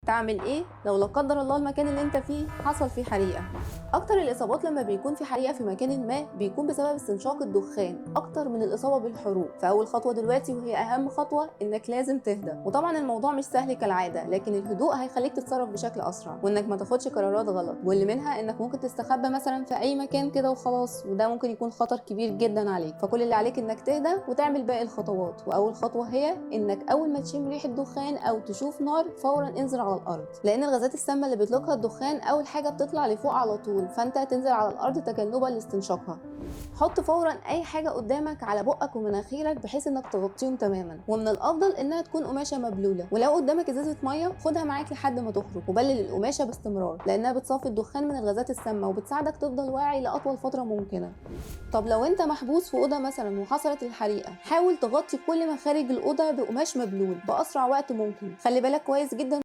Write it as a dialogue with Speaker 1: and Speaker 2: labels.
Speaker 1: تعمل ايه لو لا قدر الله المكان اللي انت فيه حصل فيه حريقه؟ اكتر الاصابات لما بيكون في حريقه في مكان ما بيكون بسبب استنشاق الدخان اكتر من الاصابه بالحروق. فاول خطوه دلوقتي وهي اهم خطوه انك لازم تهدى. وطبعا الموضوع مش سهل كالعاده، لكن الهدوء هيخليك تتصرف بشكل اسرع وانك ما تاخدش قرارات غلط، واللي منها انك ممكن تستخبى مثلا في اي مكان كده وخلاص، وده ممكن يكون خطر كبير جدا عليك. فكل اللي عليك انك تهدى وتعمل باقي الخطوات. واول خطوه هي انك اول ما تشم ريحه دخان او تشوف نار فورا انزل على الارض، لان الغازات السامه اللي بيطلقها الدخان اول حاجه بتطلع لفوق على طول، فانت هتنزل على الارض تجنبا لاستنشاقها. حط فورا اي حاجه قدامك على بقك ومناخيرك بحيث انك تغطيهم تماما، ومن الافضل انها تكون قماشه مبلوله. ولو قدامك ازازه ميه خدها معاك لحد ما تخرج، وبلل القماشه باستمرار لانها بتصفي الدخان من الغازات السامه وبتساعدك تفضل واعي لاطول فتره ممكنه. طب لو انت محبوس في اوضه مثلا وحصلت الحريقه، حاول تغطي كل مخارج الاوضه بقماش مبلول باسرع وقت ممكن. خلي بالك كويس جدا